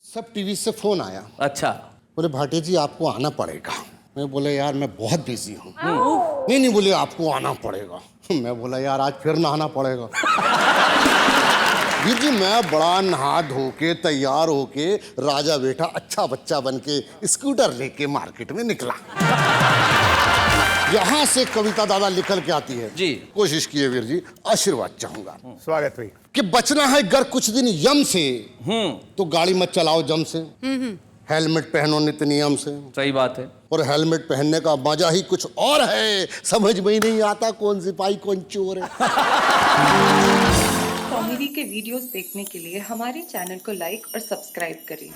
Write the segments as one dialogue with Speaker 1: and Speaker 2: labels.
Speaker 1: सब टीवी से फोन आया।
Speaker 2: अच्छा।
Speaker 1: बोले भाटी जी आपको आना पड़ेगा। मैं बोला यार मैं बहुत बिजी हूँ। नहीं बोले आपको आना पड़ेगा। मैं बोला यार आज फिर नहाना पड़ेगा। वीर जी मैं बड़ा नहा धो के तैयार होके राजा बेटा अच्छा बच्चा बन के स्कूटर लेके मार्केट में निकला। यहाँ से कविता दादा निकल के आती है
Speaker 2: जी।
Speaker 1: कोशिश किए वीर जी, आशीर्वाद चाहूंगा।
Speaker 3: स्वागत भाई।
Speaker 1: कि बचना है अगर कुछ दिन यम से तो गाड़ी मत चलाओ जम से। हेलमेट पहनो नित्य नियम से।
Speaker 2: सही बात है।
Speaker 1: और हेलमेट पहनने का मजा ही कुछ और है, समझ में ही नहीं आता कौन सिपाही कौन चोर है।
Speaker 4: कॉमेडी के वीडियोस देखने के लिए हमारे चैनल को लाइक और सब्सक्राइब करें।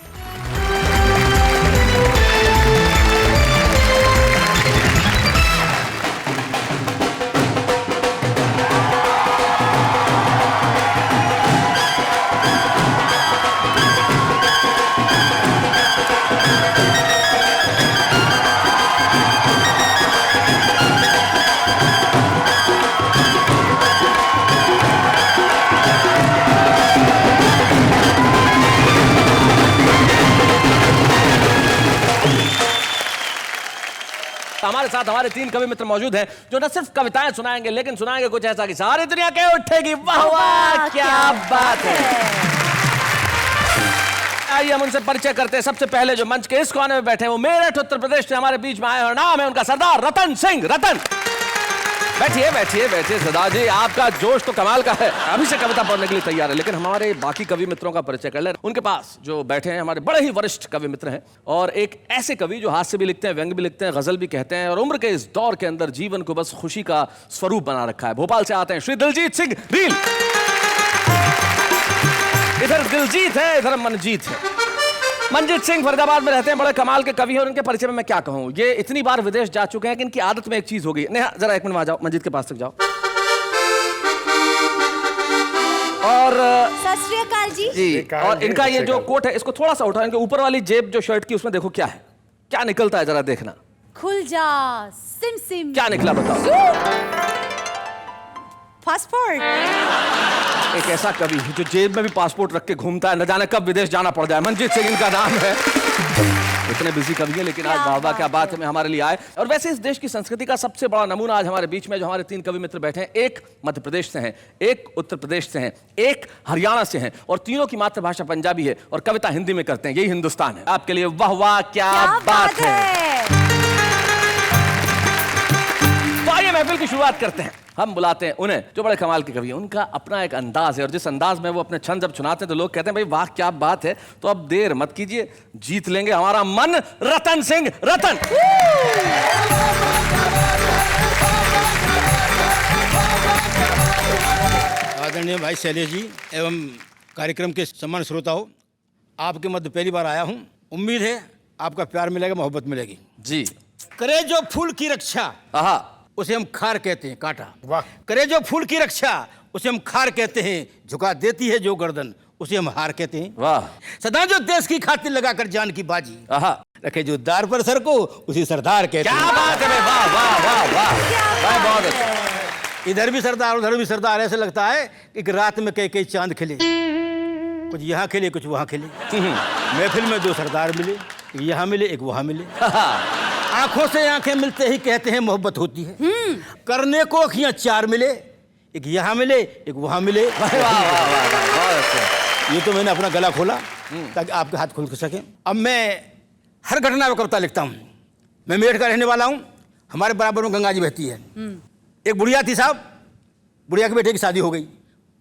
Speaker 2: हमारे साथ हमारे 3 कवि मित्र मौजूद हैं जो न सिर्फ कविताएं सुनाएंगे लेकिन सुनाएंगे कुछ ऐसा कि सारी दुनिया के उठेगी वाह वाह क्या बात है। आइए हम उनसे परिचय करते हैं। सबसे पहले जो मंच के इस कोने में बैठे हैं वो मेरठ उत्तर प्रदेश से हमारे बीच में आए और नाम है उनका सरदार रतन सिंह। रतन बैठिए बैठिए बैठिए। सरदार जी आपका जोश तो कमाल का है, अभी से कविता पढ़ने के लिए तैयार है। लेकिन हमारे बाकी कवि मित्रों का परिचय कर ले। उनके पास जो बैठे हैं हमारे बड़े ही वरिष्ठ कवि मित्र हैं और एक ऐसे कवि जो हास्य भी लिखते हैं, व्यंग्य भी लिखते हैं, गजल भी कहते हैं और उम्र के इस दौर के अंदर जीवन को बस खुशी का स्वरूप बना रखा है। भोपाल से आते हैं श्री दिलजीत सिंह रील। इधर दिलजीत है, इधर मनजीत है। मनजीत सिंह फरीदाबाद में रहते हैं, बड़े कमाल के कवि हैं और उनके परिचय में मैं क्या कहूं। ये इतनी बार विदेश जा चुके हैं कि इनकी आदत में एक चीज हो गई। नेहा जरा एक मिनट आ जाओ, मनजीत के पास तक जाओ। और
Speaker 5: सत श्री अकाल जी।
Speaker 2: और इनका ये जो कोट है इसको थोड़ा सा उठाओ। इनके ऊपर वाली जेब जो शर्ट की उसमें देखो क्या है, क्या निकलता है जरा देखना।
Speaker 5: खुल जा सिम सिम।
Speaker 2: क्या निकला बताओ।
Speaker 5: पासपोर्ट।
Speaker 2: एक ऐसा कवि जो जेब में भी पासपोर्ट रख के घूमता है, न जाने कब विदेश जाना पड़ जाए। मनजीत सिंह इनका नाम है। इतने बिजी कवि है लेकिन आज बाबा क्या बात है में हमारे लिए आए। और वैसे इस देश की संस्कृति का सबसे बड़ा नमूना आज हमारे बीच में जो हमारे 3 कवि मित्र बैठे हैं, एक मध्य प्रदेश से हैं, एक उत्तर प्रदेश से हैं, एक हरियाणा से हैं और तीनों की मातृभाषा पंजाबी है और कविता हिंदी में करते हैं। यही हिंदुस्तान है। आपके लिए वाह वाह क्या बात है। तो आइए महफिल की शुरुआत करते हैं। हम बुलाते हैं उन्हें जो बड़े कमाल के कवि हैं। उनका अपना एक अंदाज है और जिस अंदाज में वो अपने छंद जब सुनाते हैं तो लोग कहते हैं भाई वाह क्या बात है। तो अब देर मत कीजिए, जीत लेंगे हमारा मन। रतन सिंह। रतन
Speaker 3: आदरणीय भाई शैलेश जी एवं कार्यक्रम के सम्मान श्रोताओं, आपके मध्य पहली बार आया हूँ। उम्मीद है आपका प्यार मिलेगा, मोहब्बत मिलेगी
Speaker 2: जी।
Speaker 3: करे जो फूल की रक्षा उसे हम खार कहते हैं, कांटा। वाह। करे जो फूल की रक्षा उसे हम खार कहते हैं, झुका देती है जो गर्दन उसे हम हार कहते हैं। वाह। सदा जो देश की खातिर लगाकर जान की बाजी रखे जो दार पर सर को उसी सरदार कहते हैं।
Speaker 2: क्या बात है। वाह वाह वाह वाह, बहुत अच्छा।
Speaker 3: इधर भी सरदार उधर भी सरदार, ऐसे लगता है कि रात में कई कई चांद खिले, कुछ यहाँ खिले कुछ वहाँ खिले। महफिल में 2 सरदार मिले, यहाँ मिले एक वहाँ मिले। आंखों से आंखें मिलते ही कहते हैं मोहब्बत होती है। करने को अखियां 4 मिले, एक यहाँ मिले एक वहाँ मिले। ये तो मैंने अपना गला खोला ताकि आपके हाथ खुल सके। अब मैं हर घटना में कविता लिखता हूँ। मैं मेरठ का रहने वाला हूँ। हमारे बराबर में गंगा जी बहती है। एक बुढ़िया थी साहब, बुढ़िया के बेटे की शादी हो गई।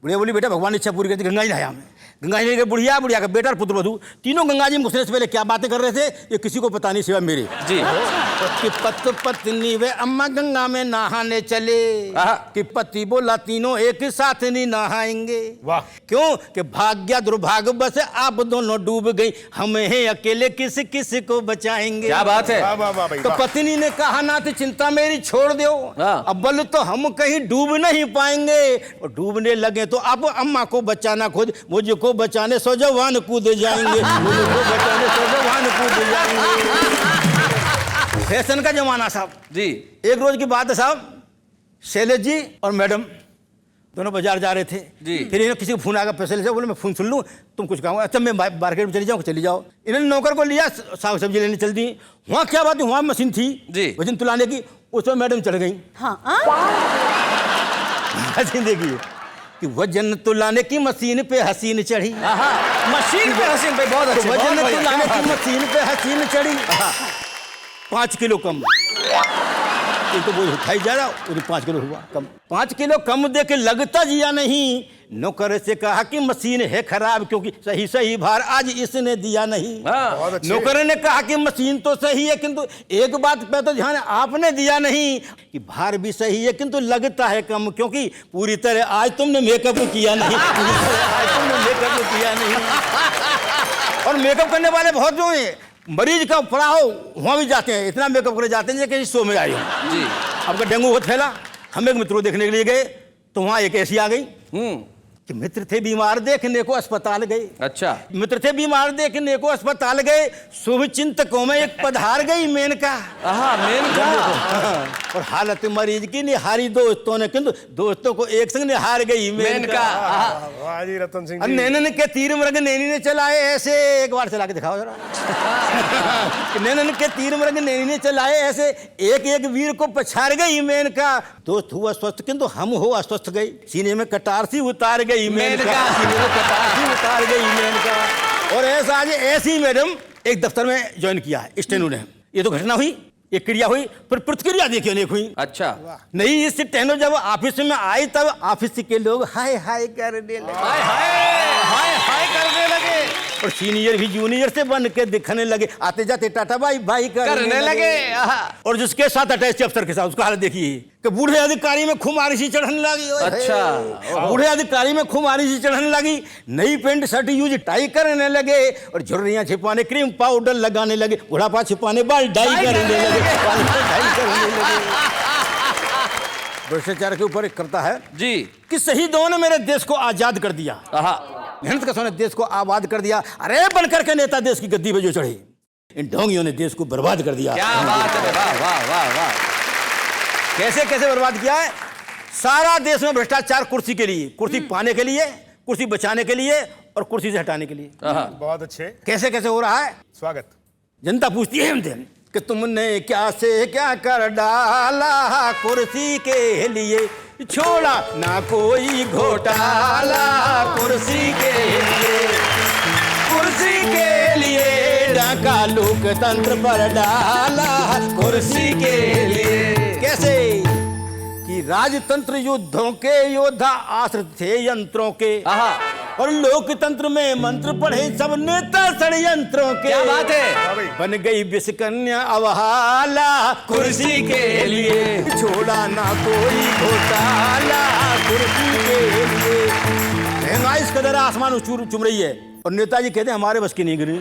Speaker 3: बुढ़िया बोली बेटा भगवान इच्छा पूरी करती, गंगा जी नहाया हमें। गंगा जी ने बुढ़िया, बुढ़िया का बेटा और पुत्र वधू तीनों गंगा जी में घुसने से पहले क्या बातें कर रहे थे ये किसी को पता नहीं सिवा मेरे जी। कि पत्नी वे अम्मा गंगा में नहाने चले कि पति बोला तीनों एक साथ नहीं नहाएंगे। वाह। क्यों कि भाग्य दुर्भाग्य बस आप दोनों डूब गई, हमें अकेले किस किस को बचाएंगे।
Speaker 2: क्या बात है।
Speaker 3: तो पत्नी ने कहा ना तो चिंता मेरी छोड़ दो, अब बल तो हम कहीं डूब नहीं पाएंगे। और डूबने लगे तो अब अम्मा को बचाना खुद, मुझको बचाने सो जवान कूद जाएंगे। मुझको बचाने सो जवान कूद जाएंगे। फैशन का जमाना साहब जी। एक रोज की बात है साहब, शैलेश जी और मैडम दोनों बाजार जा रहे थे
Speaker 2: जी।
Speaker 3: फिर इन्हें किसी को फोन आकर पैसे ले जाओ, बोले मैं फोन सुन लूँ, तुम कुछ कहो। अच्छा मैं मार्केट में चली जाऊँ, चली जाओ। इन्होंने नौकर को लिया, साग सब्जी लेने चल दी। वहाँ क्या बात है, वहाँ मशीन थी
Speaker 2: जी।
Speaker 3: वजन तुलाने की, उसमें मैडम चढ़ गई।
Speaker 5: हाँ
Speaker 3: मशीन देखिए कि वजन तुलाने की मशीन पे हसीन चढ़ी।
Speaker 2: मशीन पे हसीन भाई बहुत अच्छे,
Speaker 3: वजन
Speaker 2: बहुत
Speaker 3: तुलाने
Speaker 2: बढ़िया।
Speaker 3: की मशीन पे हसीन चढ़ी। 5 किलो कम, ये तो वो उठाई जा रहा, वो 5 किलो हुआ कम। 5 किलो कम दे के लगता जिया नहीं। नौकर से कहा कि मशीन है खराब, क्योंकि सही सही भार आज इसने दिया नहीं।
Speaker 2: हाँ।
Speaker 3: नौकर ने कहा कि मशीन तो सही है, किंतु एक बात पे तो ध्यान आपने दिया नहीं कि भार भी सही है किंतु लगता है कम, क्योंकि पूरी तरह आज तुमने मेकअप किया नहीं। आज तुमने मेकअप किया नहीं। और मेकअप करने वाले बहुत जो हैं, मरीज का पड़ा हो वहाँ भी जाते हैं, इतना मेकअप करने जाते हैं कि शो में आई हो
Speaker 2: जी।
Speaker 3: आपका डेंगू बहुत फैला। हम एक मित्र को देखने के लिए गए तो वहाँ एक ऐसी आ गई कि मित्र थे बीमार, देखने को अस्पताल गए।
Speaker 2: अच्छा।
Speaker 3: मित्र थे बीमार, देखने को अस्पताल गए। शुभ चिंतकों में एक पधार गई मेनका।
Speaker 2: मेनका।
Speaker 3: और हालत मरीज की निहारी दोस्तों ने, किंतु दोस्तों को एक संग निहार गई मेनका।
Speaker 6: वाह जी रतन सिंह जी।
Speaker 3: नैनन के तीर मृग नैनी ने चलाए ऐसे, एक बार चला के दिखाओ जरा। नैनन के तीर मृग नैनी ने चलाए ऐसे, एक एक वीर को पछाड़ गई मेनका। दोस्त हुआ स्वस्थ किंतु हम हो अस्वस्थ गई। सीने में कटार सी उतार गई मेनका। सीने में कटार सी उतार गई मेनका। और ऐसा आज ऐसी मैडम एक दफ्तर में ज्वाइन किया स्टेनो ने। ये तो घटना हुई, ये क्रिया हुई, पर प्रतिक्रिया देखिए अनेक हुई।
Speaker 2: अच्छा।
Speaker 3: नहीं, इस टेनो जब ऑफिस में आई तब ऑफिस के लोग हाय हाय करने लगे।
Speaker 2: हाय हाय करने लगे
Speaker 3: और सीनियर भी जूनियर से बन के दिखने लगे, आते जाते टाटा बाई बाई
Speaker 2: करने लगे।
Speaker 3: और जिसके साथ अटैच अफसर के साथ उसका हाल देखिए कि बूढ़े अधिकारी में खुमारी सी चढ़ने लगी।
Speaker 2: अच्छा।
Speaker 3: बूढ़े अधिकारी में खुमारी सी चढ़ने लगी। नई पेंट शर्ट यूज टाई करने लगे और झुर्रियां छिपाने क्रीम पाउडर लगाने लगे। बुढ़ापा छिपाने बाल डाई करने लगे। भ्रष्टाचार के ऊपर एक करता है
Speaker 2: जी
Speaker 3: कि शहीदों ने मेरे देश को आजाद कर दिया, मेहनत का सोने देश को आबाद कर दिया। अरे बनकर के नेता देश की गद्दी पे जो चढ़े, इन ढोंगियों ने देश को बर्बाद कर दिया।
Speaker 2: क्या बात है, वाह वाह वाह वाह।
Speaker 3: कैसे कैसे बर्बाद किया है? सारा देश में भ्रष्टाचार कुर्सी के लिए, कुर्सी पाने के लिए, कुर्सी बचाने के लिए और कुर्सी से हटाने के लिए।
Speaker 6: बहुत अच्छे।
Speaker 3: कैसे कैसे हो रहा है?
Speaker 6: स्वागत।
Speaker 3: जनता पूछती है हमसे कि तुमने क्या से क्या कर डाला कुर्सी के लिए, छोड़ा ना कोई घोटाला कुर्सी के लिए। कुर्सी के लिए डाका लोकतंत्र पर डाला कुर्सी के लिए। कैसे कि राजतंत्र युद्धों के योद्धा आश्रित थे यंत्रों के, और लोकतंत्र में मंत्र पढ़े सब नेता षड्यंत्रों के।
Speaker 2: क्या बात है?
Speaker 3: बन गई विषकन्या अवहाला कुर्सी के लिए, छोड़ा ना कोई घोटाला कुर्सी के लिए। महंगाई इस कदर आसमान चुम रही है और नेताजी कहते हैं हमारे बस की नहीं गिरी।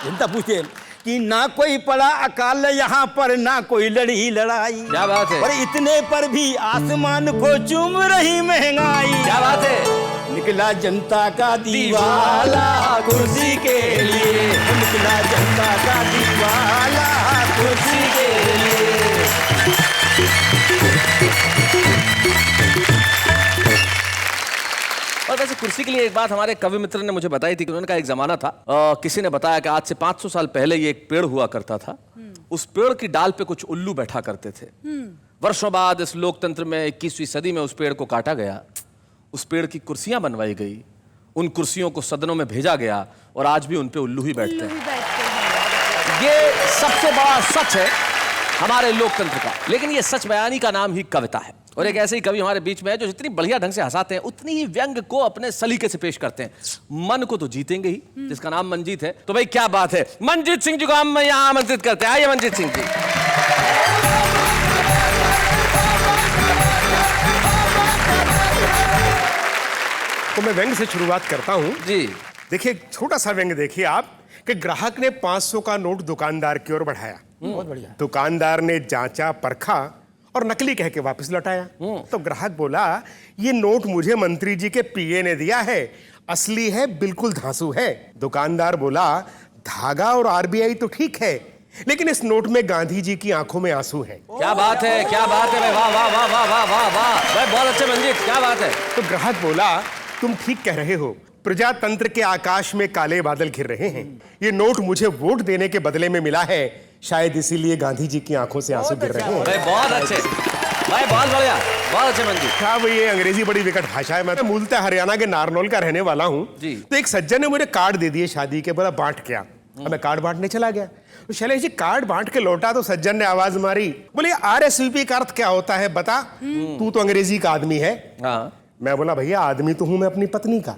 Speaker 3: जनता पूछते हैं कि ना कोई पड़ा अकाल यहाँ पर, ना कोई लड़ी लड़ाई।
Speaker 2: क्या बात है?
Speaker 3: और इतने पर भी आसमान को चूम रही महंगाई।
Speaker 2: क्या बात है?
Speaker 3: निकला जनता का दीवाला कुर्सी के लिए, निकला जनता का दीवाला कुर्सी के लिए।
Speaker 2: और वैसे कुर्सी के लिए एक बात हमारे कवि मित्र ने मुझे बताई थी कि उनका एक जमाना था, किसी ने बताया कि आज से 500 साल पहले ये एक पेड़ हुआ करता था। उस पेड़ की डाल पे कुछ उल्लू बैठा करते थे। वर्षों बाद इस लोकतंत्र में 21वीं सदी में उस पेड़ को काटा गया, उस पेड़ की कुर्सियां बनवाई गई, उन कुर्सियों को सदनों में भेजा गया और आज भी उन पे उल्लू ही बैठते हैं। ये सबसे बड़ा सच है हमारे लोकतंत्र का। लेकिन ये सच बयानी का नाम ही कविता है। और एक ऐसे ही कवि हमारे बीच में है जो जितनी बढ़िया ढंग से हंसाते हैं उतनी ही व्यंग को अपने सलीके से पेश करते हैं। मन को तो जीतेंगे ही, जिसका नाम मंजीत है। तो भाई क्या बात है, मंजीत सिंह जी को हम यहाँ आमंत्रित करते हैं। आइए मंजीत सिंह जी।
Speaker 6: तो मैं व्यंग से शुरुआत करता हूं
Speaker 2: जी।
Speaker 6: देखिए, एक छोटा सा व्यंग देखिए आप कि ग्राहक ने 500 का नोट दुकानदार की ओर बढ़ाया।
Speaker 3: बहुत बढ़िया।
Speaker 6: दुकानदार ने जांचा परखा और नकली कह के वापस लौटाया। तो ग्राहक बोला, ये नोट मुझे मंत्री जी के पीए ने दिया है, असली है, बिल्कुल धांसू है। दुकानदार बोला, धागा और आरबीआई तो ठीक है, लेकिन इस नोट में गांधी जी की आंखों में आंसू हैं।
Speaker 2: क्या बात है, क्या बात है भाई, वाह वाह वाह वाह वाह वाह वाह भाई, बहुत अच्छे मंजीत, क्या बात है।
Speaker 6: तो ग्राहक बोला, तुम ठीक कह रहे हो, प्रजातंत्र के आकाश में काले बादल घिर रहे हैं। ये नोट मुझे वोट देने के बदले में मिला है, शायद इसीलिए गांधी जी की आंखों से आंसू गिर रहे हैं।
Speaker 2: भाई बहुत अच्छे भाई, बहुत बढ़िया, बहुत अच्छे मंजीत।
Speaker 6: क्या भाई, ये अंग्रेजी बड़ी विकट भाषा है। मैं मूलतः हरियाणा के नारनौल का रहने वाला हूँ।
Speaker 2: जी।
Speaker 6: तो एक सज्जन ने मुझे कार्ड दे दिए शादी के, बोला बांट क्या। अब मैं कार्ड बांटने चला गया, तो शैलेश जी कार्ड बांट के लौटा तो सज्जन ने आवाज मारी, बोले RSVP का अर्थ क्या होता है बता, तू तो अंग्रेजी का आदमी है।
Speaker 2: हाँ।
Speaker 6: मैं बोला भैया आदमी तो हूं मैं अपनी पत्नी का।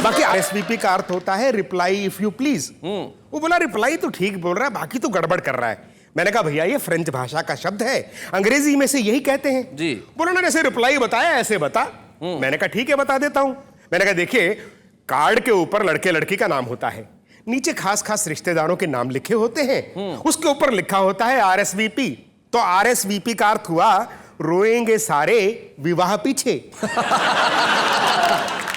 Speaker 6: बाकी RSVP का अर्थ होता है रिप्लाई इफ यू प्लीज। वो बोला रिप्लाई तो ठीक बोल रहा है, बाकी तो गड़बड़ कर रहा है। मैंने कहा भैया ये फ्रेंच भाषा का शब्द है, अंग्रेजी में से यही कहते हैं।
Speaker 2: जी।
Speaker 6: बोला ना जैसे रिप्लाई बताया ऐसे बता। मैंने कहा ठीक है बता देता हूं। मैंने कहा देखिए, कार्ड के ऊपर लड़के लड़की का नाम होता है, नीचे खास खास रिश्तेदारों के नाम लिखे होते हैं, उसके ऊपर लिखा होता है RSVP। तो RSVP का अर्थ हुआ रोएंगे सारे विवाह पीछे।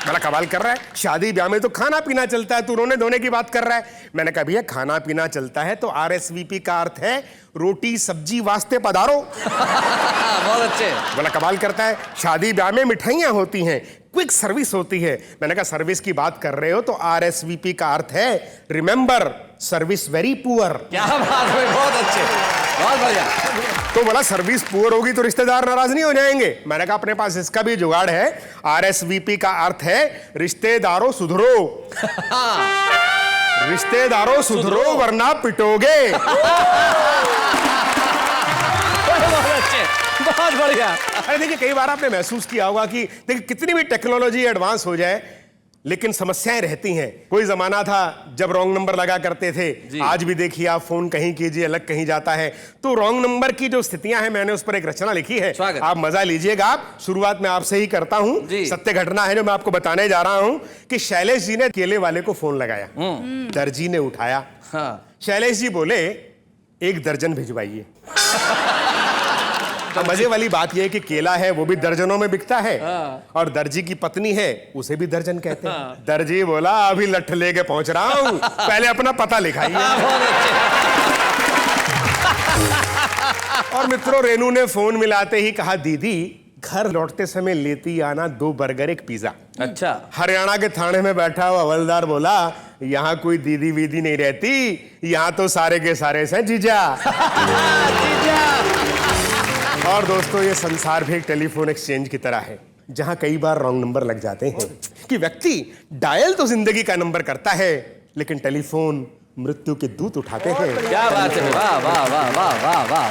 Speaker 6: बड़ा कमाल कर रहा है, शादी ब्याह में तो खाना पीना चलता है, तू रोने धोने की बात कर रहा है। मैंने कहा भैया खाना पीना चलता है तो RSVP का अर्थ है रोटी सब्जी वास्ते पधारो।
Speaker 2: बहुत अच्छे।
Speaker 6: बड़ा कमाल करता है, शादी ब्याह में मिठाइयां होती हैं, क्विक सर्विस होती है। मैंने कहा सर्विस की बात कर रहे हो तो RSVP का अर्थ है रिमेंबर सर्विस वेरी पुअर।
Speaker 2: क्या बात है, बहुत अच्छे, बहुत बढ़िया।
Speaker 6: तो बोला सर्विस पुअर होगी तो रिश्तेदार नाराज नहीं हो जाएंगे। मैंने कहा अपने पास इसका भी जुगाड़ है, RSVP का अर्थ है रिश्तेदारों सुधरो। रिश्तेदारों सुधरो वरना पिटोगे।
Speaker 2: बहुत अच्छे, बहुत बढ़िया।
Speaker 6: अरे देखिए कई बार आपने महसूस किया होगा कि देखिए कितनी भी टेक्नोलॉजी एडवांस हो जाए लेकिन समस्याएं रहती हैं। कोई जमाना था जब रॉन्ग नंबर लगा करते थे, आज भी देखिए आप फोन कहीं कीजिए अलग कहीं जाता है। तो रॉन्ग नंबर की जो स्थितियां हैं मैंने उस पर एक रचना लिखी है, आप मजा लीजिएगा। आप शुरुआत में आपसे ही करता हूं, सत्य घटना है जो मैं आपको बताने जा रहा हूं कि शैलेश जी ने केले वाले को फोन लगाया, दर्जी ने उठाया। शैलेश जी बोले 1 दर्जन भिजवाइए। मजे वाली बात यह है कि केला है वो भी दर्जनों में बिकता है, और दर्जी की पत्नी है उसे भी दर्जन कहते हैं। दर्जी बोला अभी लठ लेके पहुंच रहा हूं, पहले अपना पता लिखाइए। और मित्रों रेनू ने फोन मिलाते ही कहा दीदी घर लौटते समय लेती आना 2 बर्गर 1 पिज्जा।
Speaker 2: अच्छा।
Speaker 6: हरियाणा के थाने में बैठा हुआ हवलदार बोला यहाँ कोई दीदी वीदी नहीं रहती, यहाँ तो सारे के सारे हैं जीजा। और दोस्तों ये संसार भी एक टेलीफोन एक्सचेंज की तरह है जहां कई बार रॉन्ग नंबर लग जाते हैं कि व्यक्ति डायल तो जिंदगी का नंबर करता है लेकिन टेलीफोन मृत्यु के दूत उठाते हैं।
Speaker 2: क्या बात है, वाह वाह वाह वाह वाह वाह।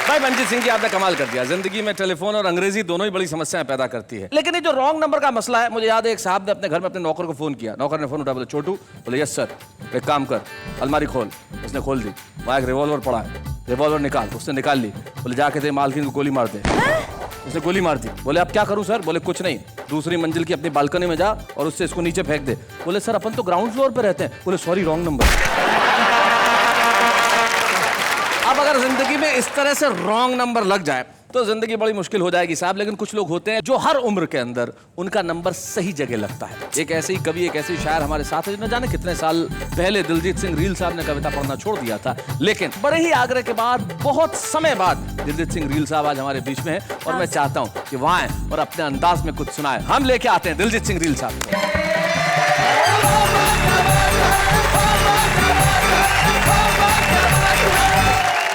Speaker 2: भाई मंजीत सिंह जी आपने कमाल कर दिया। जिंदगी में टेलीफोन और अंग्रेजी दोनों ही बड़ी समस्याएं पैदा करती है। लेकिन ये जो रॉन्ग नंबर का मसला है, मुझे याद है एक साहब ने अपने घर में अपने नौकर को फोन किया, नौकर ने फोन उठाया, बोले छोटू, बोले यस सर, एक काम कर अलमारी खोल। उसने खोल दी, वहां एक रिवॉल्वर पड़ा है, रिवॉल्वर निकाल। उसने निकाल ली, बोले जाके दे मालकिन को गोली मार दे। उसने गोली मार दी। बोले अब क्या करूं सर? बोले कुछ नहीं, दूसरी मंजिल की अपनी बालकनी में जा और उससे इसको नीचे फेंक दे। बोले सर अपन तो ग्राउंड फ्लोर पे रहते हैं। बोले सॉरी रॉन्ग नंबर। अब अगर जिंदगी में इस तरह से रॉन्ग नंबर लग जाए तो जिंदगी बड़ी मुश्किल हो जाएगी साहब। लेकिन कुछ लोग होते हैं जो हर उम्र के अंदर उनका नंबर सही जगह लगता है। एक ऐसे ही कवि, एक ऐसे ही शायर हमारे साथ है, न जाने कितने साल पहले दिलजीत सिंह रील साहब ने कविता पढ़ना छोड़ दिया था, लेकिन बड़े ही आग्रह के बाद बहुत समय बाद दिलजीत सिंह रील साहब आज हमारे बीच में है और मैं चाहता हूं कि वह आए और अपने अंदाज में कुछ सुनाए। हम लेके आते हैं दिलजीत सिंह रील साहब।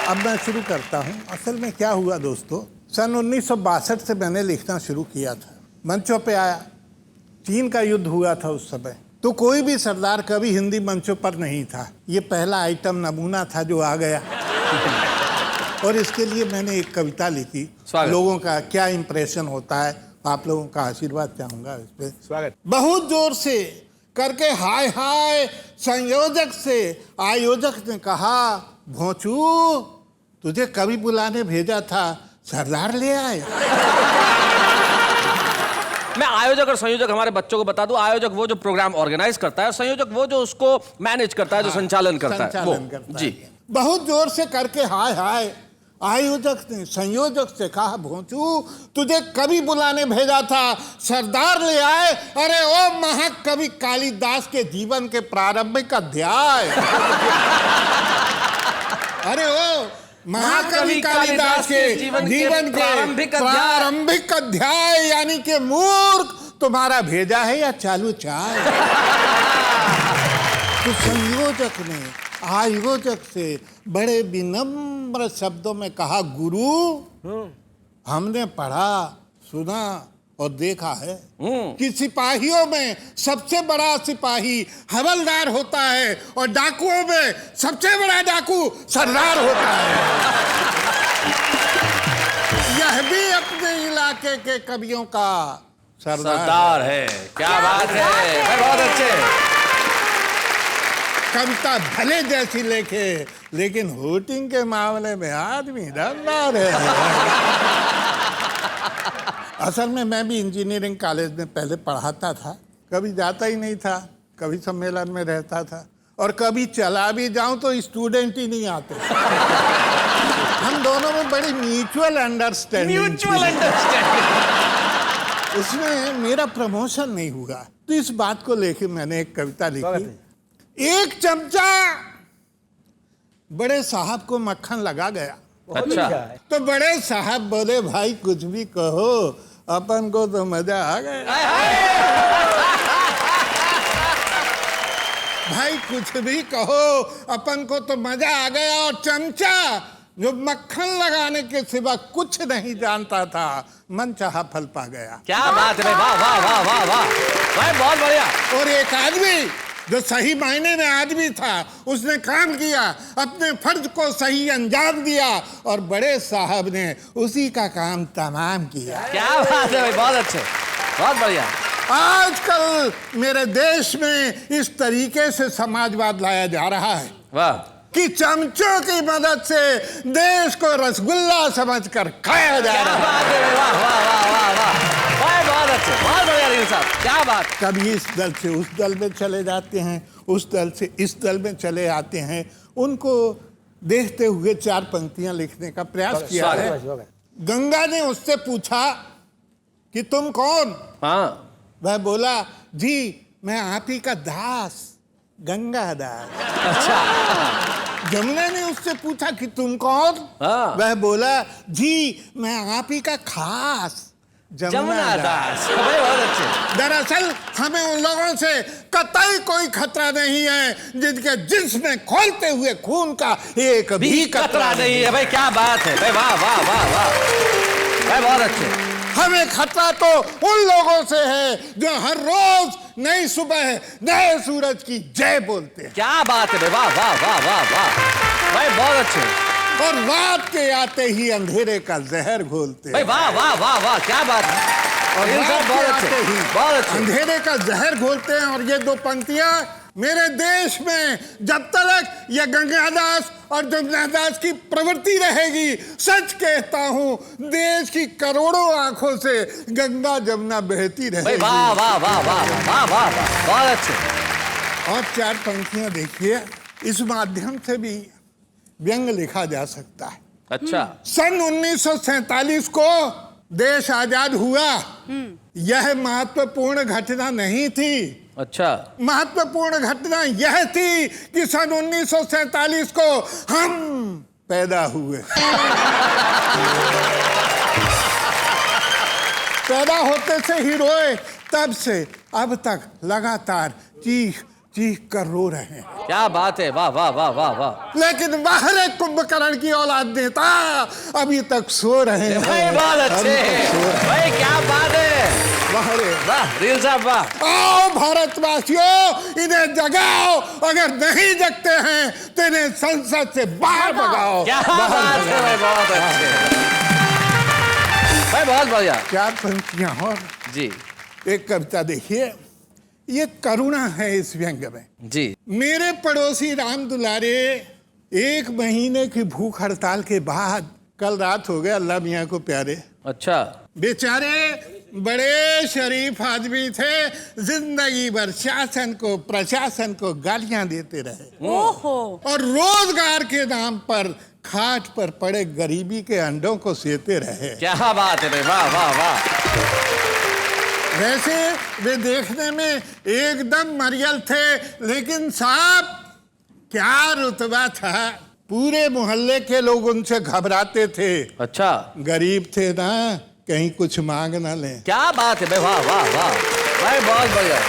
Speaker 7: अब मैं शुरू करता हूं। असल में क्या हुआ दोस्तों, सन 1962 से मैंने लिखना शुरू किया था। मंचों पे आया, चीन का युद्ध हुआ था उस समय, तो कोई भी सरदार कभी हिंदी मंचों पर नहीं था। ये पहला आइटम नमूना था जो आ गया। और इसके लिए मैंने एक कविता लिखी, लोगों का क्या इंप्रेशन होता है, आप लोगों का आशीर्वाद चाहूंगा इस पे।
Speaker 6: स्वागत।
Speaker 7: बहुत जोर से करके हाय हाय संयोजक से आयोजक ने कहा, भोंचू तुझे कवि बुलाने भेजा था, सरदार ले आए।
Speaker 2: मैं आयोजक और संयोजक हमारे बच्चों को बता दूं, आयोजक वो जो प्रोग्राम ऑर्गेनाइज करता है और संयोजक वो जो उसको मैनेज करता है, जो संचालन करता है वो। जी।
Speaker 7: बहुत जोर से करके हाय हाय आयोजक ने संयोजक से कहा, भोंचू तुझे कवि बुलाने भेजा था, सरदार ले आए। अरे ओ महाकवि कालिदास के जीवन के प्रारंभिक अध्याय। अरे ओ महाकवि कालिदास के जीवन के प्रारंभिक अध्याय, यानी कि मूर्ख तुम्हारा भेजा है या चालू चाय। तो संयोजक ने आयोजक से बड़े विनम्र शब्दों में कहा, गुरु हमने पढ़ा सुना और देखा है कि सिपाहियों में सबसे बड़ा सिपाही हवलदार होता है और डाकुओं में सबसे बड़ा डाकू सरदार होता है। यह भी अपने इलाके के कवियों का
Speaker 2: सरदार है। क्या बात है भाई, बहुत अच्छे।
Speaker 7: कविता भले जैसी लिखे, लेकिन वोटिंग के मामले में आदमी दमदार है। असल में मैं भी इंजीनियरिंग कॉलेज में पहले पढ़ाता था, कभी जाता ही नहीं था, कभी सम्मेलन में रहता था, और कभी चला भी जाऊं तो स्टूडेंट ही नहीं आते। हम दोनों में बड़ी म्यूचुअल अंडरस्टैंडिंग। उसमें मेरा प्रमोशन नहीं हुआ, तो इस बात को लेकर मैंने एक कविता लिखी। एक चमचा बड़े साहब को मक्खन लगा गया।
Speaker 2: अच्छा।
Speaker 7: तो बड़े साहब बोले, भाई कुछ भी कहो, अपन को तो मजा आ गया। भाई कुछ भी कहो, अपन को तो मजा आ गया। और चमचा जो मक्खन लगाने के सिवा कुछ नहीं जानता था, मन चाहा फल पा गया।
Speaker 2: क्या बात है भाई, वाह वाह वाह वाह वाह भाई, बहुत बढ़िया।
Speaker 7: और एक आदमी जो सही मायने में आदमी था, उसने काम किया, अपने फर्ज को सही अंजाम दिया, और बड़े साहब ने उसी का काम तमाम किया।
Speaker 2: क्या बात है भाई, बहुत अच्छे, बहुत बढ़िया।
Speaker 7: आजकल मेरे देश में इस तरीके से समाजवाद लाया जा रहा है,
Speaker 2: वाह,
Speaker 7: कि चमचों की मदद से देश को रसगुल्ला समझकर खाया जा रहा है।
Speaker 2: क्या बात है, वाह वाह वाह वाह वाह भाई, बहुत अच्छे, बहुत बढ़िया रील साहब, क्या बात।
Speaker 7: कभी इस दल से उस दल में चले जाते हैं, उस दल से इस दल में चले आते हैं। उनको देखते हुए 4 पंक्तियां लिखने का प्रयास किया है। गंगा ने उससे पूछा कि तुम कौन?
Speaker 2: हाँ,
Speaker 7: वह बोला, जी मैं आप ही का दास गंगा दास।
Speaker 2: अच्छा।
Speaker 7: जमुना ने उससे पूछा कि तुम कौन?
Speaker 2: हाँ।
Speaker 7: वह बोला, जी मैं आप ही का खास
Speaker 2: जमुना दास। भाई बहुत अच्छे।
Speaker 7: दरअसल हमें उन लोगों से कतई कोई खतरा नहीं है जिनके जिस्म में खोलते हुए खून का एक भी कतरा नहीं है।
Speaker 2: भाई क्या बात है भाई, वाह वाह वाह वाह भाई, बहुत अच्छे।
Speaker 7: हमें खतरा तो उन लोगों से है जो हर रोज नई सुबह नए सूरज की जय बोलते हैं।
Speaker 2: क्या बात है भाई, वाह वाह वाह वाह वाह भाई, बहुत अच्छे।
Speaker 7: और रात के आते ही अंधेरे का जहर घोलते
Speaker 2: भाई, वाह वाह वाह वाह, क्या बात है।
Speaker 7: और रात के
Speaker 2: बहुत
Speaker 7: आते
Speaker 2: अच्छे,
Speaker 7: ही
Speaker 2: बहुत अच्छे।
Speaker 7: अंधेरे का जहर घोलते हैं। और ये 2 पंक्तियां मेरे देश में जब तक ये गंगादास और जमुनादास की प्रवृत्ति रहेगी, सच कहता हूं, देश की करोड़ों आंखों से गंगा जमुना बहती रहेगी।
Speaker 2: वाह वाह वाह वाह वाह वाह वाह, बहुत अच्छे।
Speaker 7: और 4 पंक्तियां देखिए, इस माध्यम से भी व्यंग लिखा जा सकता है।
Speaker 2: अच्छा।
Speaker 7: सन 1947 को देश आजाद हुआ। यह महत्वपूर्ण घटना नहीं थी।
Speaker 2: अच्छा।
Speaker 7: महत्वपूर्ण घटना यह थी कि सन 1947 को हम पैदा हुए। पैदा होते से ही रोए, तब से अब तक लगातार चीख चीख कर रो रहे हैं।
Speaker 2: क्या बात है, वाह वाह वाह वाह वाह।
Speaker 7: लेकिन बाहर एक कुंभकर्ण की औलाद नेता अभी तक सो रहे हैं।
Speaker 2: भाई बहुत अच्छे भाई, क्या बात है, वाह रील साहब वाह।
Speaker 7: आओ भारतवासियों, इन्हें जगाओ, अगर नहीं जगते हैं तो इन्हें संसद से बाहर भगाओ।
Speaker 2: क्या बात है भाई, बहुत अच्छे भाई, बहुत बढ़िया।
Speaker 7: 4 पंक्तियां और
Speaker 2: जी।
Speaker 7: एक कविता देखिए, ये करुणा है इस व्यंग में।
Speaker 2: जी।
Speaker 7: मेरे पड़ोसी राम दुलारे, 1 महीने की भूख हड़ताल के बाद कल रात हो गया अल्लाह मियाँ को प्यारे।
Speaker 2: अच्छा।
Speaker 7: बेचारे बड़े शरीफ आदमी थे, जिंदगी भर शासन को प्रशासन को गालियां देते रहे।
Speaker 5: ओहो।
Speaker 7: और रोजगार के नाम पर खाट पर पड़े गरीबी के अंडों को सेते रहे।
Speaker 2: क्या बात है भाई, वाह वाह वाह।
Speaker 7: वैसे वे देखने में एकदम मरियल थे, लेकिन साहब क्या रुतबा था। पूरे मोहल्ले के लोग उनसे घबराते थे।
Speaker 2: अच्छा,
Speaker 7: गरीब थे ना, कहीं कुछ मांग ना लें।
Speaker 2: क्या बात है भाई, वाह वाह वाह भाई, बहुत बढ़िया।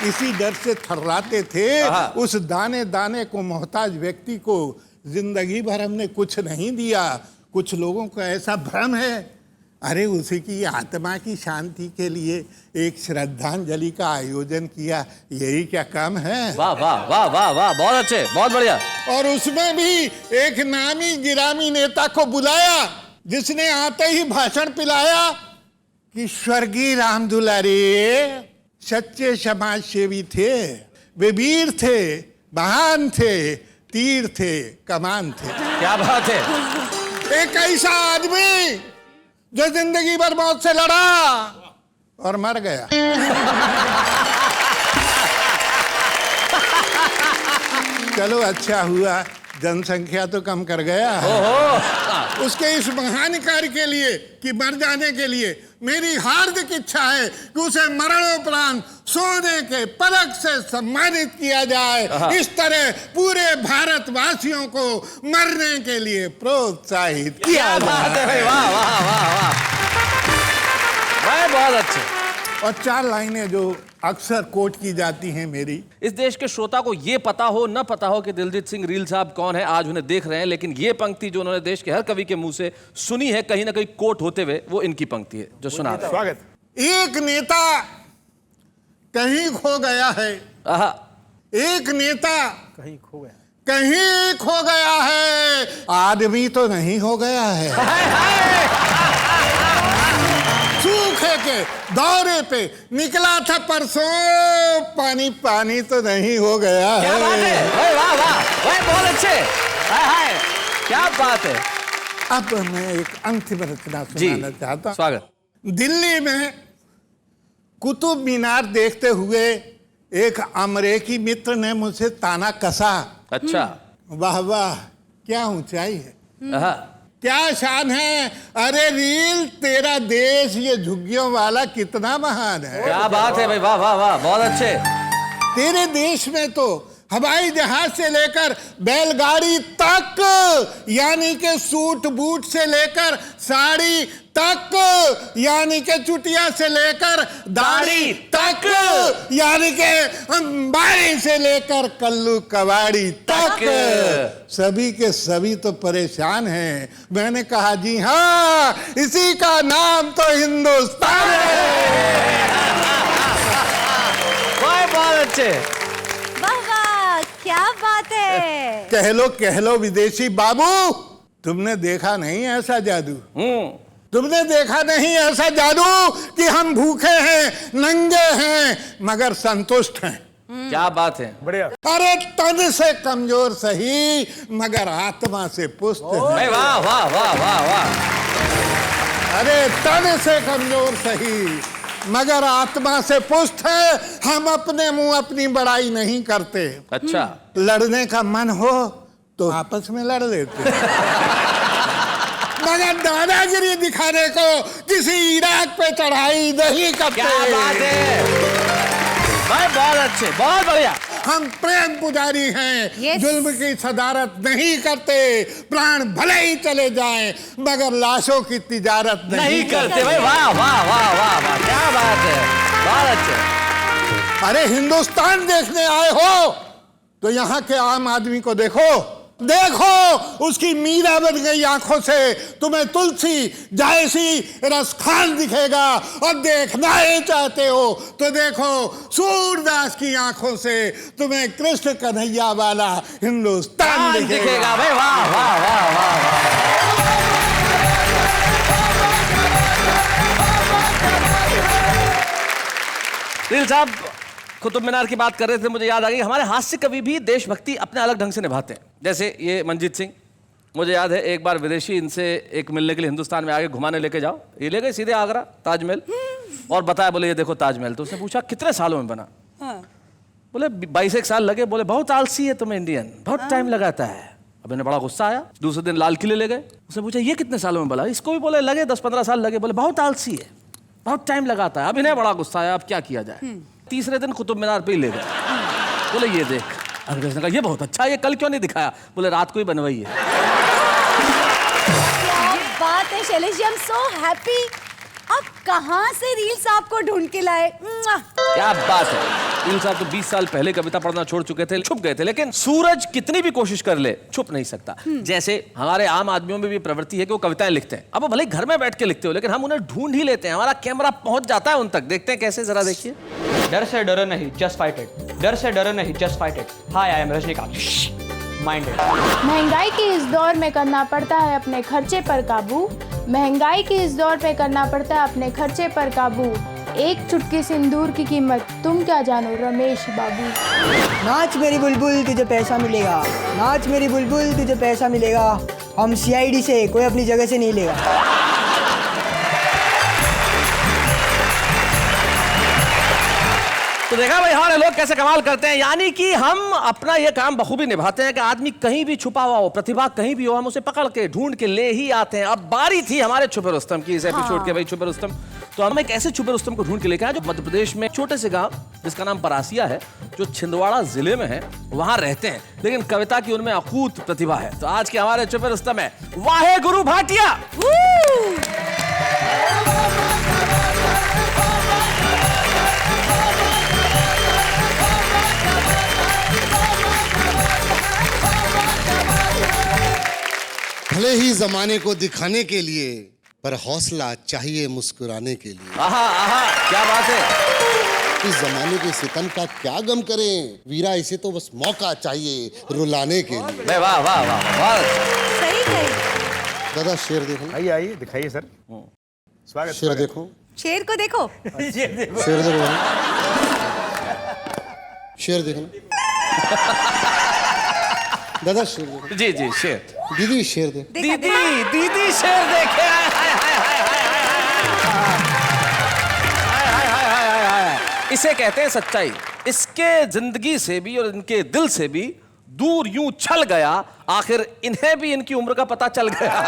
Speaker 7: इसी डर से थर्राते थे।
Speaker 2: हाँ।
Speaker 7: उस दाने दाने को मोहताज व्यक्ति को जिंदगी भर हमने कुछ नहीं दिया। कुछ लोगों को ऐसा भ्रम है, अरे उसी की आत्मा की शांति के लिए एक श्रद्धांजलि का आयोजन किया, यही क्या कम है।
Speaker 2: वाह वाह वाह वाह वाह, बहुत अच्छे, बहुत बढ़िया।
Speaker 7: और उसमें भी एक नामी गिरामी नेता को बुलाया, जिसने आते ही भाषण पिलाया कि स्वर्गीय राम दुलारी सच्चे समाज सेवी थे, वे वीर थे, महान थे, तीर थे, कमान थे।
Speaker 2: क्या बात है।
Speaker 7: एक ऐसा आदमी जो जिंदगी भर मौत से लड़ा और मर गया। चलो अच्छा हुआ, जनसंख्या तो कम कर गया है। उसके इस महान कार्य के लिए कि मर जाने के लिए मेरी हार्दिक इच्छा है कि उसे मरणोपरांत सोने के पदक से सम्मानित किया जाए। इस तरह पूरे भारतवासियों को मरने के लिए प्रोत्साहित किया जाए।
Speaker 2: वाह वाह वाह वाह, बहुत अच्छे।
Speaker 7: और 4 लाइनें जो अक्सर कोट की जाती हैं मेरी।
Speaker 2: इस देश के श्रोता को ये पता हो न पता हो कि दिलजीत सिंह रील साहब कौन है, आज उन्हें देख रहे हैं, लेकिन ये पंक्ति जो उन्होंने देश के हर कवि के मुंह से सुनी है, कहीं ना कहीं कोट होते हुए, वो इनकी पंक्ति है जो सुना रहे हैं।
Speaker 6: स्वागत।
Speaker 7: एक नेता कहीं खो गया है।
Speaker 2: आहा,
Speaker 7: एक नेता कहीं खो गया है, आदमी तो नहीं हो गया है। सूखे के दौरे पे निकला था परसों, पानी पानी तो नहीं हो गया है।
Speaker 2: क्या बात है, वाह वाह वाह, बहुत अच्छे, हाय हाय, क्या बात है।
Speaker 7: अब मैं एक अंतिम रचना
Speaker 2: जी,
Speaker 7: सुनाना चाहता हूं।
Speaker 2: स्वागत।
Speaker 7: दिल्ली में कुतुब मीनार देखते हुए एक अमरीकी मित्र ने मुझसे ताना कसा।
Speaker 2: अच्छा,
Speaker 7: वाह वाह, क्या ऊंचाई है,
Speaker 2: आहा,
Speaker 7: क्या शान है। अरे रील, तेरा देश ये झुग्गियों वाला कितना महान है।
Speaker 2: क्या बात है भाई, वाह वाह वाह, बहुत अच्छे।
Speaker 7: तेरे देश में तो हवाई जहाज से लेकर बैलगाड़ी तक, यानी के सूट बूट से लेकर साड़ी तक, यानी के चुटिया से लेकर दाढ़ी तक, यानी के अंबारी से लेकर कल्लू कवाड़ी तक, सभी के सभी तो परेशान हैं। मैंने कहा जी हाँ, इसी का नाम तो हिंदुस्तान है।
Speaker 2: बहुत अच्छे।
Speaker 5: वाह वाह, क्या बात है।
Speaker 7: कह लो विदेशी बाबू, तुमने देखा नहीं ऐसा जादू। तुमने देखा नहीं ऐसा जादू कि हम भूखे हैं, नंगे हैं, मगर संतुष्ट हैं।
Speaker 2: क्या बात है,
Speaker 6: बढ़िया।
Speaker 7: अरे तन से कमजोर सही, मगर आत्मा से पुष्ट हैं।
Speaker 2: भाई वाह वाह वाह वाह वाह।
Speaker 7: अरे तन से कमजोर सही, मगर आत्मा से पुष्ट है। हम अपने मुंह अपनी बड़ाई नहीं करते।
Speaker 2: अच्छा,
Speaker 7: लड़ने का मन हो तो आपस में लड़ लेते, मगर दादागिरी दिखाने को किसी इराक पे चढ़ाई नहीं करते।
Speaker 2: क्या बात है भाई, बहुत अच्छे, बहुत बढ़िया।
Speaker 7: हम प्रेम पुजारी हैं,
Speaker 5: Yes.
Speaker 7: जुल्म की सदारत नहीं करते। प्राण भले ही चले जाएं, मगर लाशों की तिजारत
Speaker 2: नहीं करते भाई, वाह वाह वाह वाह वाह, क्या बात है, बहुत अच्छे।
Speaker 7: अरे हिंदुस्तान देखने आए हो तो यहाँ के आम आदमी को देखो, देखो उसकी मीरा बन गई आंखों से तुम्हें तुलसी जायसी रसखान दिखेगा। और देखना ही चाहते हो तो देखो सूरदास की आंखों से तुम्हें कृष्ण कन्हैया वाला हिंदुस्तान दिखेगा।
Speaker 2: भाई, वाह वाह वाह वाह वाह। दिल साहब कुतुब मीनार की बात कर रहे थे, मुझे याद आ गई, हमारे हास्य कवि भी देशभक्ति अपने अलग ढंग से निभाते हैं। जैसे ये मंजीत सिंह, मुझे याद है एक बार विदेशी इनसे एक मिलने के लिए हिंदुस्तान में आगे घुमाने लेके जाओ, ये ले गए सीधे आगरा ताजमहल और बताया, बोले ये देखो ताजमहल। तो उसने पूछा कितने सालों में बना? बोले 22 साल लगे। बोले बहुत आलसी है तुम इंडियन, बहुत टाइम लगाता है। अब इन्हें बड़ा गुस्सा आया। दूसरे दिन लाल किले ले गए। उसने पूछा ये कितने सालों में बना? इसको भी बोले लगे 10-15 साल लगे। बोले बहुत आलसी है, बहुत टाइम लगाता है। अब इन्हें बड़ा गुस्सा आया, अब क्या किया जाए। तीसरे दिन कुतुब मीनार पे ही ले गए। बोले ये देख। अंग्रेज ने कहा ये बहुत अच्छा, ये कल क्यों नहीं दिखाया? बोले रात को ही बनवाई है।
Speaker 5: क्या बात है Shailesh ji, I am so happy. अब कहाँ से रील्स आपको ढूंढ के लाए?
Speaker 2: क्या बात है। रील साहब तो 20 साल पहले कविता पढ़ना छोड़ चुके थे, छुप गए थे। लेकिन सूरज कितनी भी कोशिश कर ले छुप नहीं सकता। जैसे हमारे आम आदमियों में भी प्रवृत्ति है कि वो कविताएं लिखते हैं। अब वो भले ही घर में बैठ के लिखते हो, लेकिन हम उन्हें ढूंढ ही लेते हैं। हमारा कैमरा पहुंच जाता है उन तक। देखते हैं कैसे, जरा देखिए।
Speaker 8: डर से डरो नहीं, जस्ट फाइट इट। डर से डरो नहीं, just fight it. Hi, I am Rajinikanth. Minded.
Speaker 9: महंगाई के इस दौर में करना पड़ता है अपने खर्चे पर काबू। महंगाई के इस दौर पे करना पड़ता है अपने खर्चे पर काबू। एक चुटकी सिंदूर की कीमत तुम क्या जानो रमेश बाबू।
Speaker 10: नाच मेरी बुलबुल तुझे पैसा मिलेगा, नाच मेरी बुलबुल तुझे पैसा मिलेगा। हम CID से कोई अपनी जगह से नहीं लेगा।
Speaker 2: तो देखा भाई हमारे लोग कैसे कमाल करते हैं। यानी कि हम अपना ये काम बखूबी निभाते हैं कि आदमी कहीं भी छुपा हुआ हो, प्रतिभा कहीं भी हो, हम उसे पकड़ के ढूंढ के ले ही आते हैं। अब बारी थी हमारे छुपे रुस्तम की, इस एपिसोड के भाई छुपे रुस्तम। तो हम एक ऐसे छुपे रुस्तम को ढूंढ के लेके आए जो मध्य प्रदेश में छोटे से गांव जिसका नाम परासिया है, जो छिंदवाड़ा जिले में है, वहां रहते हैं। लेकिन कविता की उनमें अकूत प्रतिभा है। तो आज के हमारे छुपे रुस्तम है वाहे गुरु भाटिया।
Speaker 1: भले ही जमाने को दिखाने के लिए, पर हौसला चाहिए मुस्कुराने के लिए।
Speaker 2: आहा आहा, क्या बात है।
Speaker 1: इस जमाने के सितम का क्या गम करें वीरा, इसे तो बस मौका चाहिए रुलाने के लिए।
Speaker 2: वाह वाह वाह वाह,
Speaker 5: सही कही।
Speaker 1: दादा शेर देखो।
Speaker 6: आइए आइए दिखाइए सर। स्वागत।
Speaker 1: शेर देखो,
Speaker 5: शेर को देखो।
Speaker 1: शेर देखो, शेर देखो दादा, शेर देखो।
Speaker 2: जी जी शेर।
Speaker 1: दीदी शेर देखो।
Speaker 2: दीदी दीदी शेर देखे। इसे कहते हैं सच्चाई। इसके जिंदगी से भी और इनके दिल से भी दूर यूं छल गया, आखिर इन्हें भी इनकी उम्र का पता चल गया।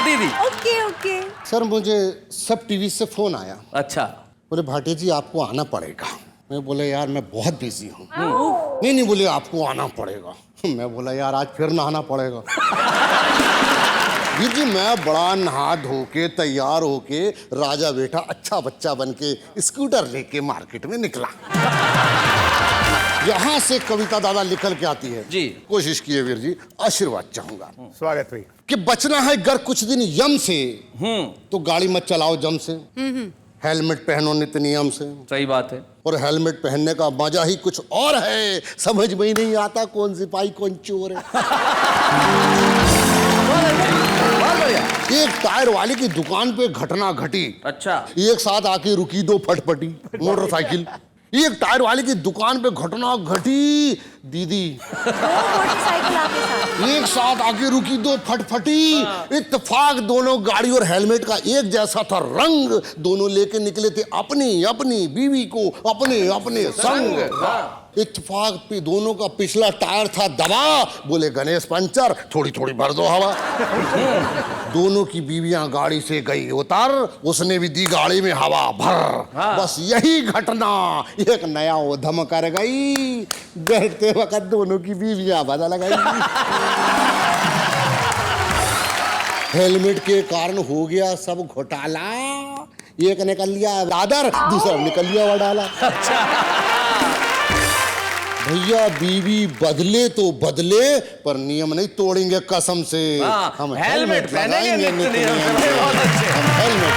Speaker 2: दीदी।
Speaker 5: Okay okay.
Speaker 1: सर मुझे सब टीवी से फोन आया।
Speaker 2: अच्छा।
Speaker 1: बोले भाटिया जी आपको आना पड़ेगा। मैं बोला यार मैं बहुत बिजी हूँ। नहीं बोले आपको आना पड़ेगा। मैं बोला यार आज फिर नहाना पड़ेगा। वीर जी मैं बड़ा नहा धो के तैयार होके राजा बेटा अच्छा बच्चा बन के स्कूटर लेके मार्केट में निकला। यहाँ से कविता दादा निकल के आती है।
Speaker 2: जी।
Speaker 1: कोशिश किए वीर जी, आशीर्वाद चाहूंगा।
Speaker 6: स्वागत भाई।
Speaker 1: कि बचना है अगर कुछ दिन यम से, तो गाड़ी मत चलाओ जम से। हेलमेट पहनो नित्य नियम से।
Speaker 2: सही बात है।
Speaker 1: और हेलमेट पहनने का मजा ही कुछ और है, समझ में ही नहीं आता कौन सिपाही कौन चोर है। एक टायर वाले की दुकान पे घटना घटी।
Speaker 2: अच्छा।
Speaker 1: एक साथ आके रुकी दो फटफटी मोटरसाइकिल। एक टायर वाले की दुकान पे घटना घटी। दीदी
Speaker 5: मोटरसाइकिल आपके साथ
Speaker 1: एक साथ आके रुकी दो फटफटी। इत्तेफाक दोनों गाड़ी और हेलमेट का एक जैसा था रंग। दोनों लेके निकले थे अपनी अपनी बीवी को अपने अपने संग। इत्तेफाक पे दोनों का पिछला टायर था दबा। बोले गणेश पंचर थोड़ी थोड़ी भर दो हवा। दोनों की बीवियां गाड़ी से गई उतर, उसने भी दी गाड़ी में हवा भर। बस यही घटना एक नया उद्यम कर गई। बैठते वक्त दोनों की बीवियां बदल गई। हेलमेट के कारण हो गया सब घोटाला। एक निकल लिया दादर, दूसरा निकल लिया वडाला। भैया बीवी बदले तो बदले, पर नियम नहीं तोड़ेंगे कसम से। हम हेलमेट लगाएंगे, हम हेलमेट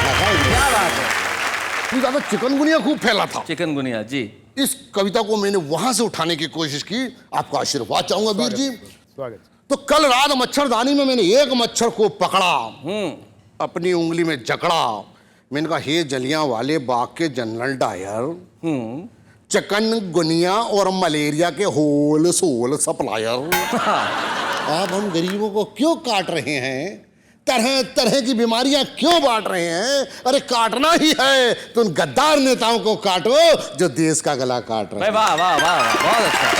Speaker 1: लगाएंगे।
Speaker 2: क्या बात है।
Speaker 1: ज्यादा चिकनगुनिया खूब फैला था।
Speaker 2: चिकनगुनिया जी।
Speaker 1: इस कविता को मैंने वहां से उठाने की कोशिश की। आपका आशीर्वाद चाहूंगा वीर जी।
Speaker 6: स्वागत।
Speaker 1: तो कल रात मच्छरदानी में मैंने एक मच्छर को पकड़ा, अपनी उंगली में जकड़ा। मैंने कहा हे जलियां वाले बाग के जनरल डायर, चिकनगुनिया और मलेरिया के होल सोल सप्लायर, आप हम गरीबों को क्यों काट रहे हैं? तरह तरह की बीमारियां क्यों बांट रहे हैं? अरे काटना ही है तो उन गद्दार नेताओं को काटो जो देश का गला काट रहे हैं।
Speaker 2: वाह वाह वाह, बहुत अच्छा।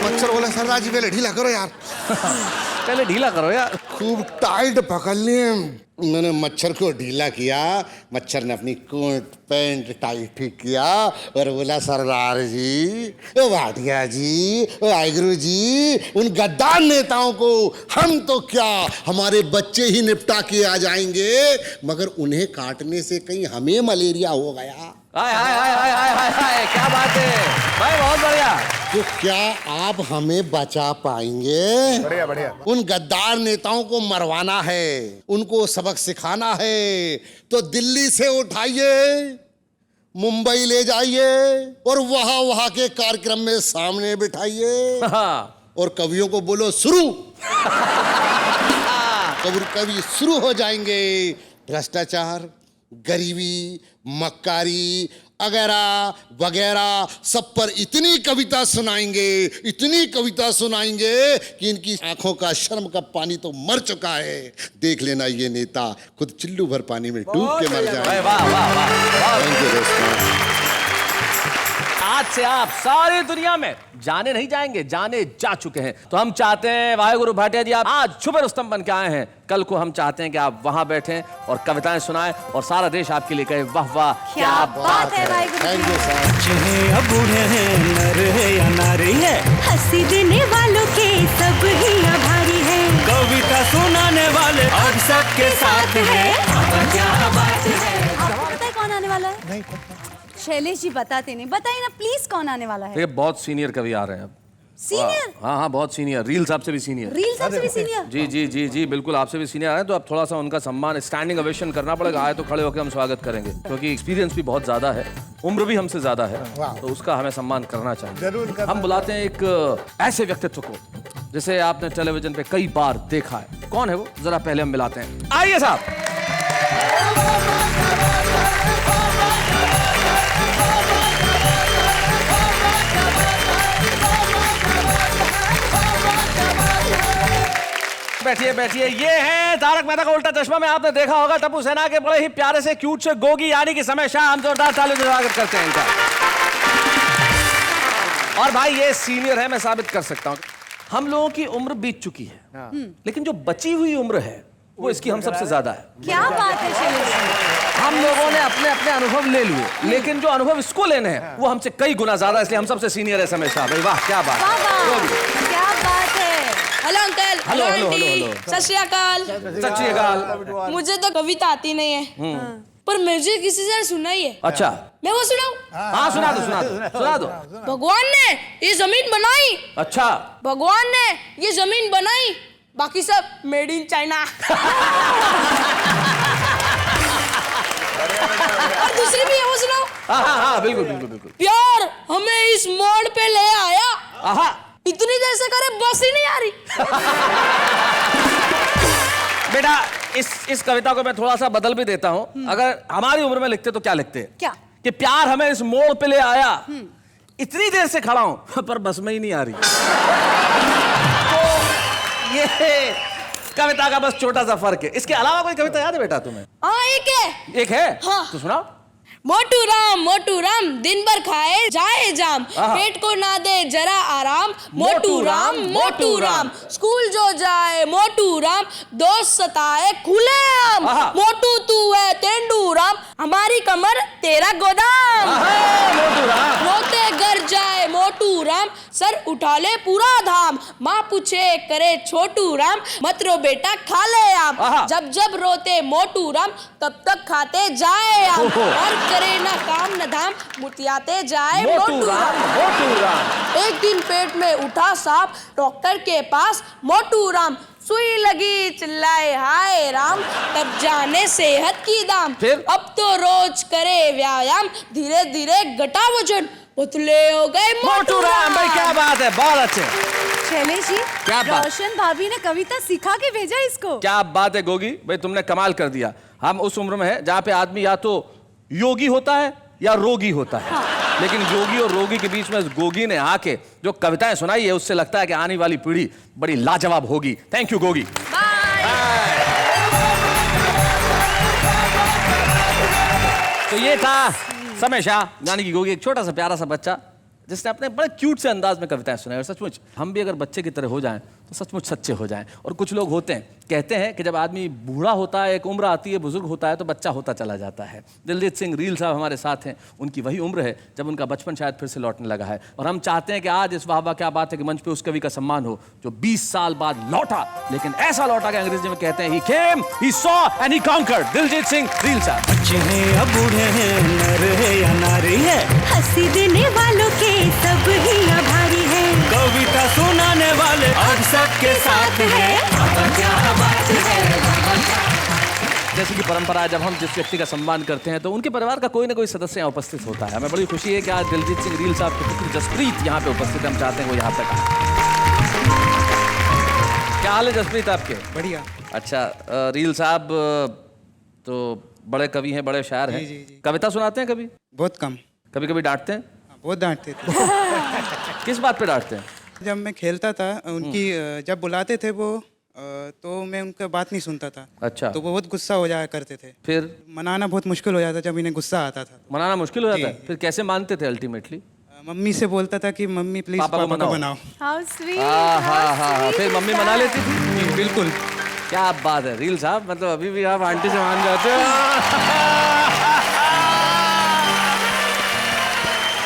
Speaker 1: मच्छर बोला सरदार जी पहले ढीला करो यार।
Speaker 2: पहले ढीला करो यार।
Speaker 1: खूब टाइट पकड़ लिए, मैंने मच्छर को ढीला किया, मच्छर ने अपनी कोट पैंट टाइट ठीक किया और बोला सरदार जी, ओ भाटिया जी, ओ वाहिगुरु जी, उन गद्दार नेताओं को हम तो क्या हमारे बच्चे ही निपटा के आ जाएंगे, मगर उन्हें काटने से कहीं हमें मलेरिया हो गया।
Speaker 2: हाय हाय हाय हाय हाय हाय हाय, क्या बात है भाई, बहुत बढ़िया।
Speaker 1: तो क्या आप हमें बचा पाएंगे?
Speaker 6: बढ़िया बढ़िया।
Speaker 1: उन गद्दार नेताओं को मरवाना है, उनको सबक सिखाना है, तो दिल्ली से उठाइए, मुंबई ले जाइए और वहां के कार्यक्रम में सामने बिठाइए और कवियों को बोलो शुरू। कवि शुरू हो जाएंगे। भ्रष्टाचार, गरीबी, मक्कारी वगैरह वगैरह सब पर इतनी कविता सुनाएंगे कि इनकी आंखों का शर्म का पानी तो मर चुका है। देख लेना ये नेता खुद चिल्लू भर पानी में डूब के मर जाए।
Speaker 2: वाह वाह वाह।
Speaker 1: थैंक यू दोस्तों।
Speaker 2: आज से आप सारी दुनिया में जाने नहीं जाएंगे, जाने जा चुके हैं। तो हम चाहते हैं वाहिगुरु भाटिया जी, आप आज छुपे रुस्तम बन के आए हैं, कल को हम चाहते हैं कि आप वहां बैठें और कविताएं सुनाएं और सारा देश आपके लिए कहे वाह वाह
Speaker 5: क्या बात है वाहिगुरु।
Speaker 1: Thank you sir.
Speaker 11: चाहे अब बूढ़े हैं, नर है या नारी है,
Speaker 12: हंसी देने वालों के सब ही आभारी है,
Speaker 11: कविता सुनाने वाले अब सबके साथ है।
Speaker 12: क्या बात है।
Speaker 5: आपको पता है कौन आने वाला है?
Speaker 7: नहीं पता।
Speaker 5: शैलेश जी बताते नहीं, बताइए ना प्लीज कौन आने वाला है?
Speaker 2: देखिए बहुत सीनियर कवि आ रहे हैं अब।
Speaker 5: सीनियर?
Speaker 2: हाँ हाँ बहुत सीनियर, रील साहब से भी सीनियर।
Speaker 5: रील साहब से भी सीनियर?
Speaker 2: जी जी जी जी बिल्कुल, आपसे भी सीनियर आए, तो अब थोड़ा सा उनका सम्मान, स्टैंडिंग ओवेशन करना पड़ेगा। आए तो खड़े होकर हम स्वागत करेंगे, क्योंकि एक्सपीरियंस भी बहुत ज्यादा है, उम्र भी हमसे ज्यादा है, तो उसका हमें सम्मान करना चाहिए।
Speaker 7: जरूर करना।
Speaker 2: हम बुलाते हैं एक ऐसे व्यक्तित्व को जिसे आपने टेलीविजन पे कई बार देखा है। कौन है वो, जरा पहले हम मिलाते हैं। आइए साहब। बैठिए बैठिए, ये है तारक मेहता का उल्टा चश्मा में आपने देखा होगा टप्पू सेना के बड़े ही प्यारे से क्यूट से गोगी, यानी कि समय शाह। हम जोरदार तालियों से स्वागत करते हैं इनका। और भाई ये सीनियर है, मैं साबित कर सकता हूँ। हम लोगों की उम्र बीत चुकी है, लेकिन जो बची हुई उम्र है वो इसकी हम सबसे ज्यादा है।
Speaker 5: क्या बात है शैलेश जी।
Speaker 2: हम लोगों ने अपने अपने अनुभव ले लिए, लेकिन जो अनुभव इसको लेने हैं वो हमसे कई गुना ज्यादा, इसलिए हम सबसे सीनियर है समय शाह। भाई वाह क्या बात है,
Speaker 5: क्या बात है।
Speaker 12: Hello uncle,
Speaker 2: hello hello hello hello,
Speaker 12: सत श्री अकाल।
Speaker 2: सत श्री अकाल।
Speaker 12: मुझे तो कविता आती नहीं है, पर मुझे किसी से सुनाई है।
Speaker 2: अच्छा
Speaker 12: मैं वो सुनाऊं?
Speaker 2: हाँ सुना दो सुना दो सुना दो।
Speaker 12: भगवान ने ये जमीन बनाई,
Speaker 2: अच्छा
Speaker 12: भगवान ने ये जमीन बनाई, बाकी सब मेड इन चाइना। और दूसरी भी है, वो सुनाओ।
Speaker 2: हाँ हाँ हाँ बिल्कुल बिल्कुल बिल्कुल।
Speaker 12: प्यार हमें इस मोड़ पे ले आया,
Speaker 2: आहा
Speaker 12: इतनी देर से करे बस ही नहीं आ रही।
Speaker 2: बेटा इस कविता को मैं थोड़ा सा बदल भी देता हूँ। अगर हमारी उम्र में लिखते तो क्या लिखते हैं?
Speaker 5: क्या?
Speaker 2: कि प्यार हमें इस मोड़ पे ले आया, इतनी देर से खड़ा हूं पर बस में ही नहीं आ रही। तो ये कविता का बस छोटा सा फर्क है। इसके अलावा कोई कविता याद है बेटा तुम्हें?
Speaker 12: हाँ एक है।
Speaker 2: एक है?
Speaker 12: हाँ।
Speaker 2: तो सुनाओ।
Speaker 12: मोटू राम दिन भर खाए जाए जाम, पेट को ना दे जरा आराम, मोटू राम स्कूल जो जाए, मोटू राम दोस्त सताए खुले आम, मोटू तू है तेंदू राम, हमारी कमर तेरा गोदाम,
Speaker 2: मोटू राम
Speaker 12: रोते घर जाए मोटू राम, सर उठा ले पूरा धाम, माँ पूछे करे छोटू राम, मत रो बेटा खा ले आम, जब जब रोते मोटू राम तब तक खाते जाए आम, और करे ना काम न धाम, मुतियाते जाए मोटू राम। एक दिन पेट में उठा सांप, डॉक्टर के पास मोटू राम, सुई लगी चिल्लाए हाय राम, तब जाने सेहत की दाम, अब तो रोज करे व्यायाम, धीरे धीरे घटा वजन, पुतले हो गए मोटू राम।
Speaker 2: भाई क्या बात है, बहुत अच्छे।
Speaker 5: शैलेश जी,
Speaker 2: क्या बात?
Speaker 5: रोशन भाभी ने कविता सिखा के भेजा इसको।
Speaker 2: क्या बात है गोगी, भाई तुमने कमाल कर दिया। हम उस उम्र में है जहाँ पे आदमी या तो योगी होता है या रोगी होता है, लेकिन योगी और रोगी के बीच में गोगी ने आके जो कविताएं सुनाई है, उससे लगता है कि आने वाली पीढ़ी बड़ी लाजवाब होगी। Thank you Gogi. तो ये था समय शाह, यानी कि गोगी एक छोटा सा प्यारा सा बच्चा जिसने अपने बड़े क्यूट से अंदाज में कविताएं सुनाई। और सचमुच हम भी अगर बच्चे की तरह हो जाएं तो सचमुच सच्चे हो जाएं। और कुछ लोग होते हैं, कहते हैं कि जब आदमी बूढ़ा होता है, एक उम्र आती है, बुजुर्ग होता है, तो बच्चा होता चला जाता है। दिलजीत सिंह रील साहब हमारे साथ हैं, उनकी वही उम्र है जब उनका बचपन शायद फिर से लौटने लगा है। और हम चाहते हैं कि आज इस वाह क्या बात है कि मंच पे उस कवि का सम्मान हो जो 20 साल बाद लौटा, लेकिन ऐसा लौटा कि अंग्रेजी में कहते हैं he came, he saw and he conquered। Diljit Singh reel साहब।
Speaker 11: बच्चे हैं या बूढ़े हैं, नर है या नारी है,
Speaker 13: हंसी देने वालों के सब ही आभारी है,
Speaker 11: कविता सुनाने वाले अब सबके साथ है। क्या बात है।
Speaker 2: जैसे कि परंपरा है, जब हम जिस व्यक्ति का सम्मान करते हैं तो उनके परिवार का कोई ना कोई सदस्य यहाँ उपस्थित होता है। हमें बड़ी खुशी है कि आज दिलजीत सिंह रील साहब की पुत्री जसप्रीत यहाँ पे उपस्थित है। हम चाहते हैं वो यहाँ पे आए। क्या हाल है जसप्रीत आपके?
Speaker 14: बढ़िया।
Speaker 2: अच्छा, रील साहब तो बड़े कवि हैं, बड़े शायर हैं। कविता सुनाते हैं कभी?
Speaker 14: बहुत कम।
Speaker 2: कभी कभी डांटते हैं?
Speaker 14: बहुत डांटते थे।
Speaker 2: किस बात पे डांटते हैं?
Speaker 14: जब मैं खेलता था उनकी जब बुलाते थे वो तो मैं उनका बात नहीं सुनता था।
Speaker 2: अच्छा।
Speaker 14: तो वो बहुत गुस्सा हो जाया करते थे।
Speaker 2: फिर
Speaker 14: मनाना बहुत मुश्किल हो जाता जब इन्हें गुस्सा आता था।
Speaker 2: मनाना मुश्किल हो जाता है? फिर कैसे मानते थे अल्टीमेटली?
Speaker 14: मम्मी से बोलता था कि मम्मी प्लीज पापा को बनाओ।
Speaker 5: How sweet,
Speaker 2: हाँ
Speaker 5: how
Speaker 2: हाँ हाँ,
Speaker 5: sweet
Speaker 2: फिर
Speaker 5: is
Speaker 2: मम्मी मना
Speaker 5: that?
Speaker 2: लेती थी?
Speaker 14: बिल्कुल।
Speaker 2: क्या बात है रील साहब, मतलब अभी भी आप आंटी से मान जाते हो।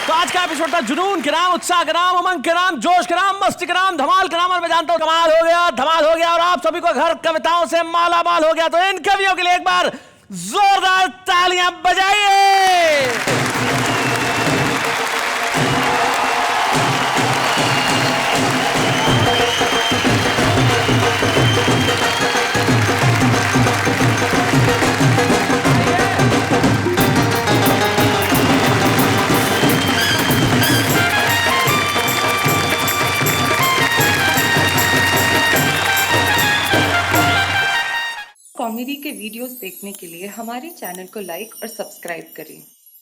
Speaker 2: तो आज का एपिसोड था जुनून के नाम, उत्साह के नाम, उमंग के नाम, जोश के नाम, मस्ती के नाम, धमाल के नाम। और मैं जानता हूँ कमाल हो गया, धमाल हो गया और आप सभी को घर कविताओं से माला माल हो गया। तो इन कवियों के लिए एक बार जोरदार तालियां बजाइए।
Speaker 4: कॉमेडी के वीडियोस देखने के लिए हमारे चैनल को लाइक और सब्सक्राइब करें।